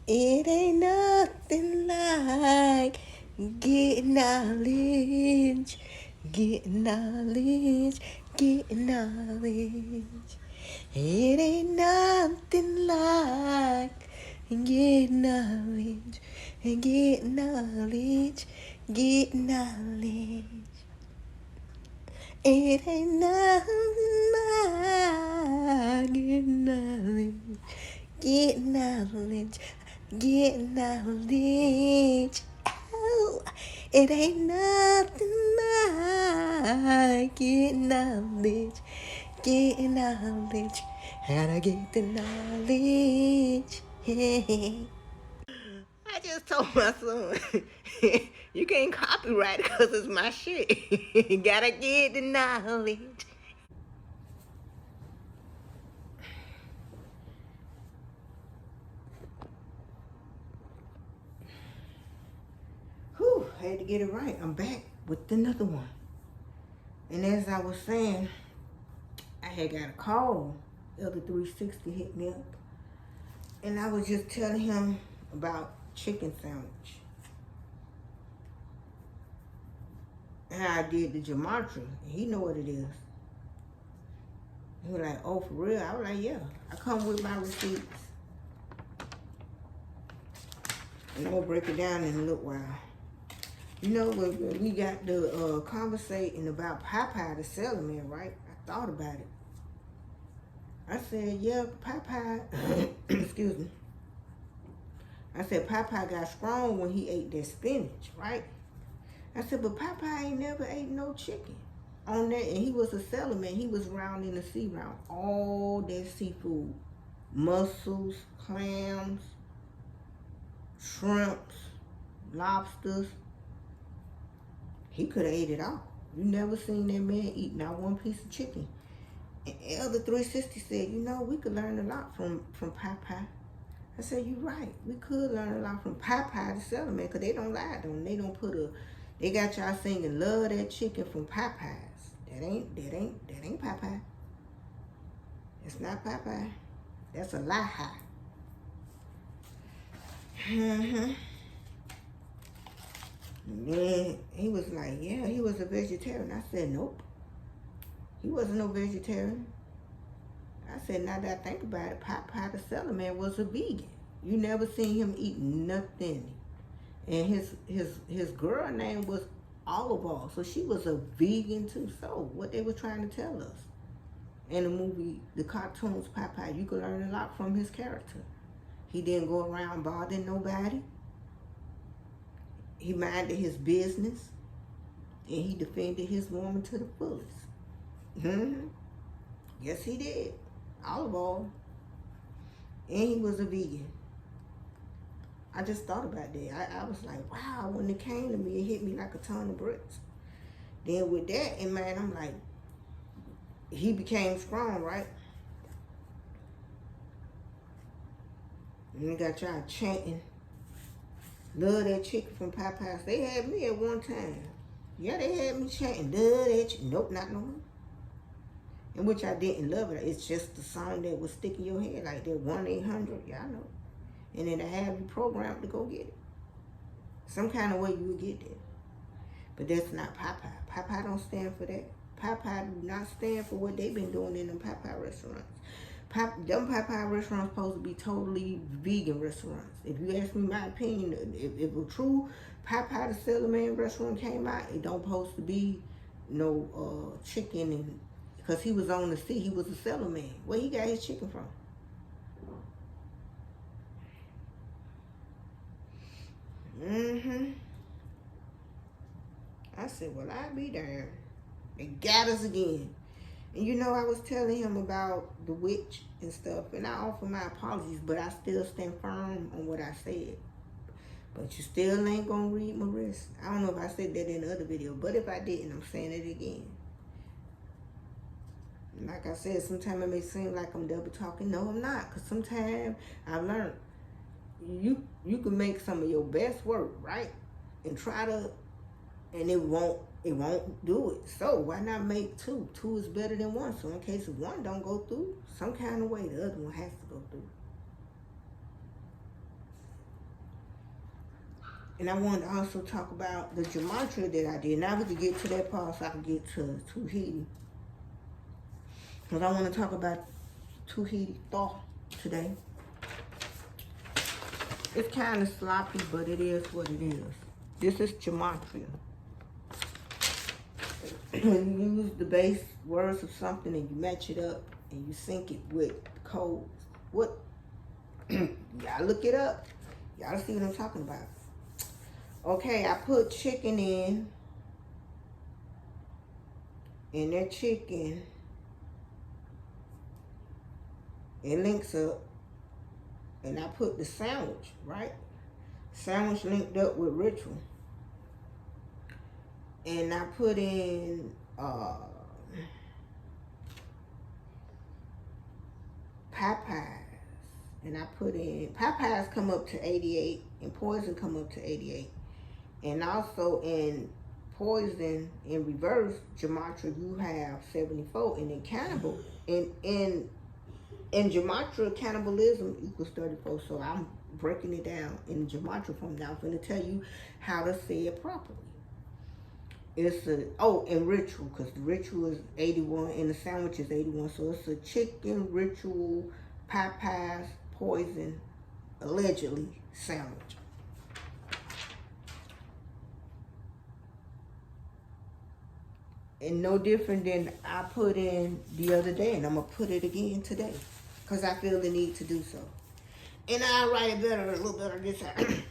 It ain't nothing like getting knowledge, getting knowledge, getting knowledge. It ain't nothing like getting knowledge, and getting knowledge, getting knowledge. It ain't nothing like getting knowledge, getting knowledge, getting knowledge. Oh, it ain't nothing like getting knowledge, getting knowledge. Gotta get the knowledge. Hey. I just told my son, you can't copyright it because it's my shit. Gotta get the knowledge. Whew, I had to get it right. I'm back with another one. And as I was saying, I had got a call. Elder 360 hit me up. And I was just telling him about chicken sandwich. And how I did the gematria. He know what it is. He was like, oh, for real? I was like, yeah. I come with my receipts. And I'm going to break it down in a little while. You know, when we got to conversating about Popeye the Salesman, right? I thought about it. I said, yeah, Popeye, excuse me. I said, Popeye got strong when he ate that spinach, right? I said, but Popeye ain't never ate no chicken. On that, and he was a salesman. He was around in the sea round. All that seafood. Mussels, clams, shrimps, lobsters. He could have ate it all. You never seen that man eat not one piece of chicken. And Elder 360 said, you know, we could learn a lot from Popeye. I said, you're right. We could learn a lot from Popeye the Salesman, because they don't lie to them. They don't put a, they got y'all singing, love that chicken from Popeyes. That ain't Popeye. It's not Popeye. That's a lie. And then he was like, yeah, he was a vegetarian. I said, nope. He wasn't no vegetarian. I said, now that I think about it, Popeye the Salesman was a vegan. You never seen him eat nothing. And his girl name was Olive Oil, so she was a vegan too. So what they were trying to tell us in the movie, the cartoons, Popeye, you could learn a lot from his character. He didn't go around bothering nobody. He minded his business, and he defended his woman to the fullest. Yes, he did. Olive Oil. And he was a vegan. I just thought about that. I was like, wow, when it came to me, it hit me like a ton of bricks. Then with that in mind, I'm like, he became strong, right? And they got y'all chanting, love that chicken from Popeyes. They had me at one time. Yeah, they had me chanting, love that chicken. Nope, not no more. In which I didn't love it. It's just the song that was sticking in your head, like that 1-800, y'all know. And then I have you programmed to go get it. Some kind of way you would get there. But that's not Popeye. Popeye don't stand for that. Popeye do not stand for what they've been doing in them Popeye restaurants. Them Popeye restaurants supposed to be totally vegan restaurants. If you ask me my opinion, if a true Popeye the Salesman restaurant came out, it don't supposed to be no chicken, and because he was on the sea, he was a salesman. Where he got his chicken from? I said, well, I'll be there. They got us again. And you know, I was telling him about the witch and stuff, and I offer my apologies, but I still stand firm on what I said. But you still ain't gonna read my wrist. I don't know if I said that in the other video, but if I didn't, I'm saying it again. Like I said, sometimes it may seem like I'm double talking. No, I'm not, because sometimes I learned you can make some of your best work, right? And try to, and it won't do it. So why not make two? Two is better than one. So in case if one don't go through, some kind of way the other one has to go through. And I wanted to also talk about the gematria that I did. Now we can get to that part so I can get to Tahiti. Because I want to talk about Tahiti thought today. It's kind of sloppy, but it is what it is. This is gematria. When you use the base words of something and you match it up and you sync it with codes. What? Y'all look it up. Y'all see what I'm talking about. Okay, I put chicken in. And that chicken, it links up. And I put the sandwich, right? Sandwich linked up with ritual. And I put in Popeyes. And I put in, Popeyes come up to 88 and Poison come up to 88. And also in Poison, in reverse, gematria, you have 74. And in cannibal, in gematria, cannibalism equals 34. So I'm breaking it down in gematria form. Now I'm going to tell you how to say it properly. It's a, and ritual, because the ritual is 81 and the sandwich is 81. So it's a chicken, ritual, Popeyes, Poison, allegedly sandwich. And no different than I put in the other day, and I'm going to put it again today, because I feel the need to do so. And I'll write it better, a little better this time.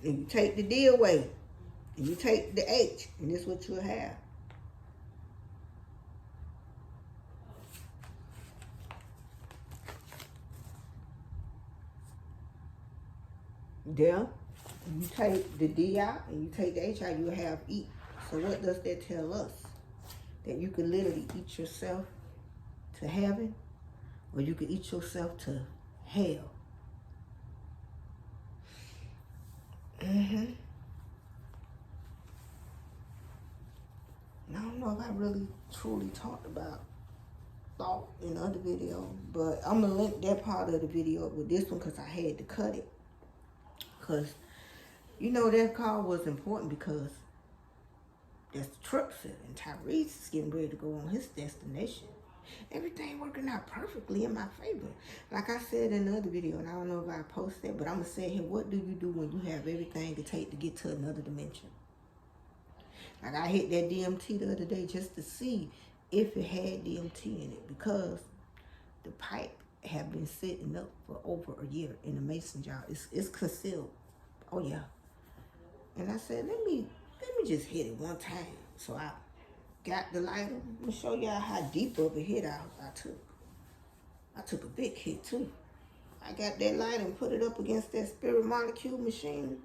And you take the D away, and you take the H, and this is what you'll have. There, you take the D out, and you take the H out, you'll have eat. So what does that tell us? That you can literally eat yourself to heaven, or you can eat yourself to hell. I don't know if I really truly talked about thought in the other video, but I'm going to link that part of the video up with this one because I had to cut it. Because, you know, that call was important because that's the trip set, and Tyrese is getting ready to go on his destination. Everything working out perfectly in my favor. Like I said in the other video, and I don't know if I posted it, but I'm going to say here, what do you do when you have everything it takes to get to another dimension? Like I hit that DMT the other day just to see if it had DMT in it, because the pipe have been sitting up for over a year in the mason jar. It's concealed. Oh yeah. And I said, let me just hit it one time. So I got the lighter. Let me show y'all how deep of a hit I took. I took a big hit too. I got that lighter and put it up against that spirit molecule machine.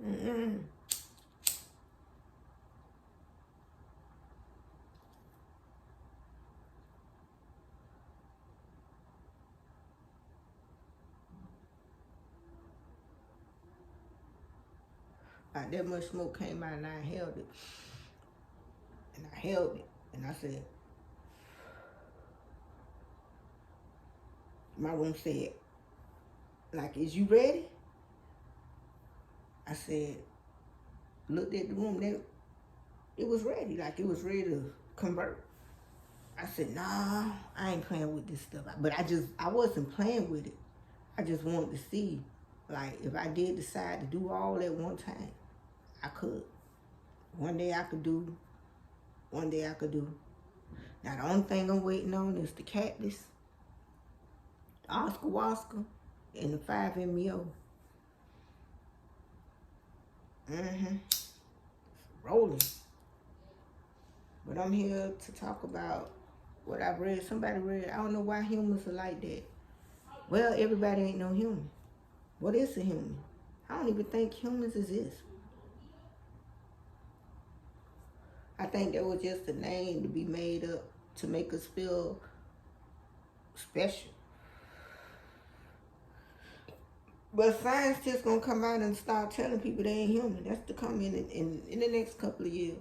That much smoke came out and I held it. And I held it. And I said, my room said, like, is you ready? I said, looked at the room, it was ready. Like, it was ready to convert. I said, nah, I ain't playing with this stuff. But I wasn't playing with it. I just wanted to see, like, if I did decide to do all at one time, I could. One day I could do. One day I could do. Now, the only thing I'm waiting on is the cactus, the Oscar Wasker, and the 5-MeO. Rolling. But I'm here to talk about what I've read. Somebody read, I don't know why humans are like that. Well, everybody ain't no human. What is a human? I don't even think humans exist. I think that was just a name to be made up to make us feel special. But scientists gonna come out and start telling people they ain't human. That's to come in the next couple of years.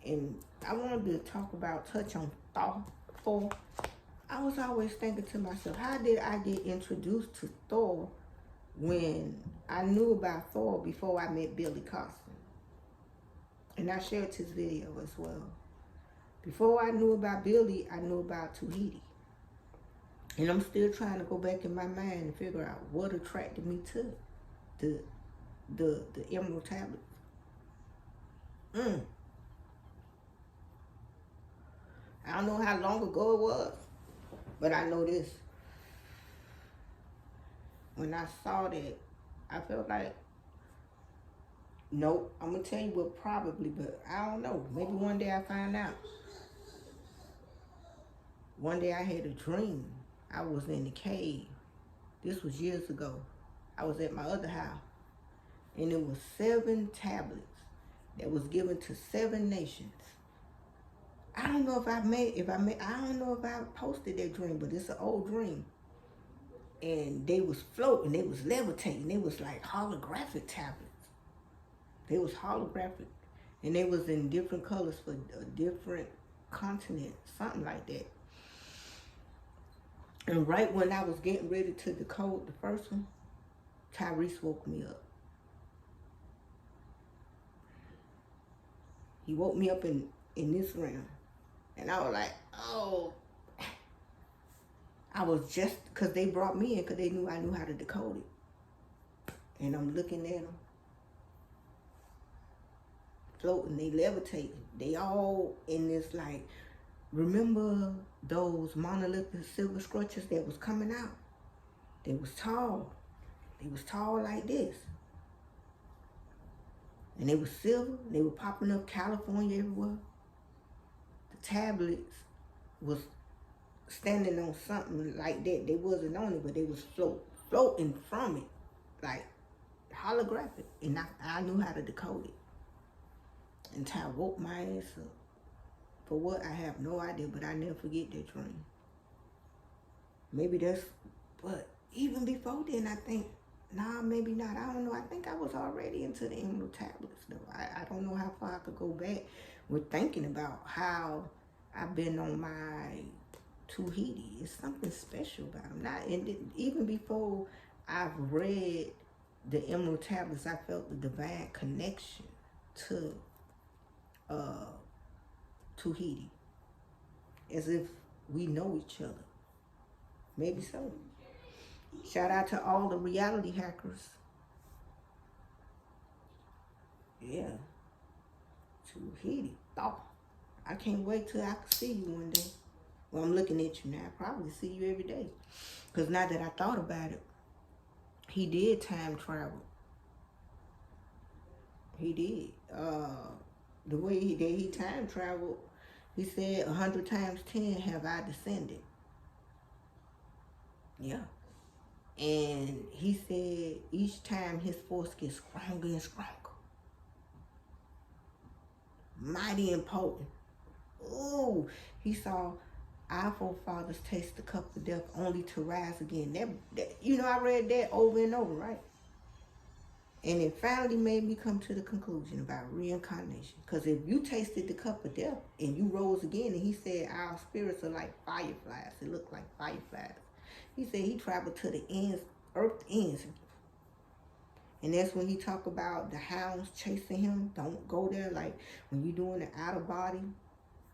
And I wanted to touch on thought Thor. I was always thinking to myself, how did I get introduced to Thor when I knew about Thor before I met Billy Carson? And I shared his video as well. Before I knew about Billy, I knew about Tahiti. And I'm still trying to go back in my mind and figure out what attracted me to the Emerald Tablets. I don't know how long ago it was, but I know this. When I saw that, I felt like, nope, I'm going to tell you what probably, but I don't know. Maybe one day I find out. One day I had a dream. I was in the cave. This was years ago. I was at my other house. And it was 7 tablets that was given to 7 nations. I don't know if I don't know if I posted that dream, but it's an old dream. And they was floating, they was levitating, they was like holographic tablets. They was holographic. And they was in different colors for a different continent, something like that. And right when I was getting ready to decode the first one, Tyrese woke me up. He woke me up in this realm. And I was like, oh. I was just, because they brought me in because they knew I knew how to decode it. And I'm looking at them. Floating, they levitating. They all in this like, remember those monolithic silver structures that was coming out? They was tall. They was tall like this. And they was silver. They were popping up California everywhere. The tablets was standing on something like that. They wasn't on it, but they was floating from it. Like holographic. And I knew how to decode it. And Ty woke my ass up. For what, I have no idea, but I never forget that dream. Maybe that's, but even before then, I think, nah, maybe not. I don't know. I think I was already into the Emerald Tablets, though. I don't know how far I could go back with thinking about how I've been on my Tahiti. It's something special about them. Even before I've read the Emerald Tablets, I felt the divine connection to Tahiti, as if we know each other. Maybe so. Shout out to all the reality hackers. Yeah. Tahiti. Oh, I can't wait till I can see you one day. Well, I'm looking at you now. I probably see you every day. Because now that I thought about it, he did time travel. He did. The way he time traveled, he said 100 times 10 have I descended. Yeah. And he said each time his force gets stronger and stronger. Mighty and potent. Ooh, he saw our forefathers taste the cup of death only to rise again. That you know, I read that over and over, right? And it finally made me come to the conclusion about reincarnation. Because if you tasted the cup of death and you rose again, and he said our spirits are like fireflies. It looked like fireflies. He said he traveled to the ends, earth ends. And that's when he talked about the hounds chasing him. Don't go there. Like when you're doing the outer body.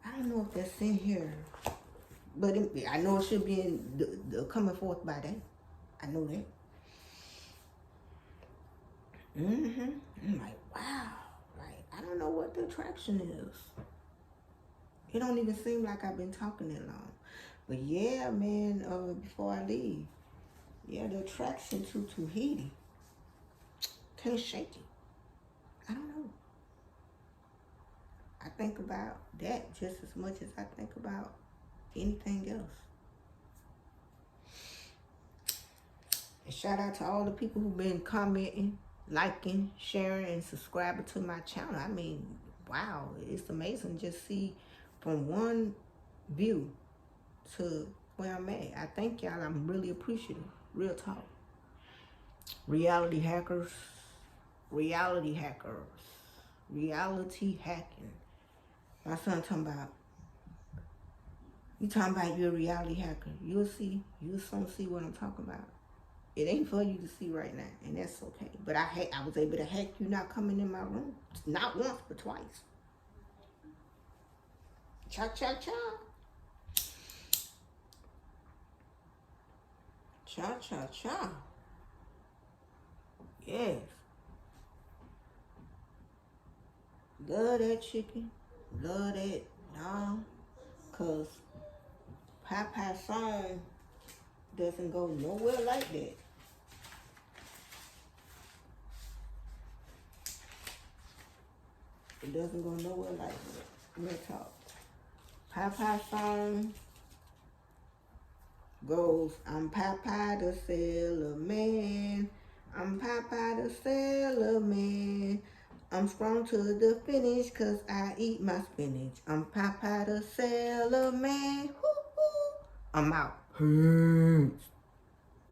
I don't know if that's in here. But I know it should be in the coming forth by day. I know that. I'm like, wow. Like, I don't know what the attraction is. It don't even seem like I've been talking that long. But yeah, man, before I leave, yeah, the attraction to Tahiti. Can't shake it. I don't know. I think about that just as much as I think about anything else. And shout out to all the people who've been commenting, liking, sharing, and subscribing to my channel. I mean, wow, it's amazing to just see from one view to where I'm at. I thank y'all. I'm really appreciative. Real talk. Reality hackers. Reality hackers. Reality hacking. My son talking about, You talking about you're a reality hacker. You'll see. You'll soon see what I'm talking about. It ain't for you to see right now, and that's okay. But I was able to hack you not coming in my room. Not once, but twice. Cha cha cha. Cha cha cha. Yes. Love that chicken. Love that. No. Cause Popeye's song doesn't go nowhere like that. It doesn't go nowhere like that. Real talk. Popeye's song goes, I'm Popeye the Sailor Man. I'm Popeye the Sailor Man. I'm strong to the finish cause I eat my spinach. I'm Popeye the Sailor Man. Hoo, hoo. I'm out. Peace.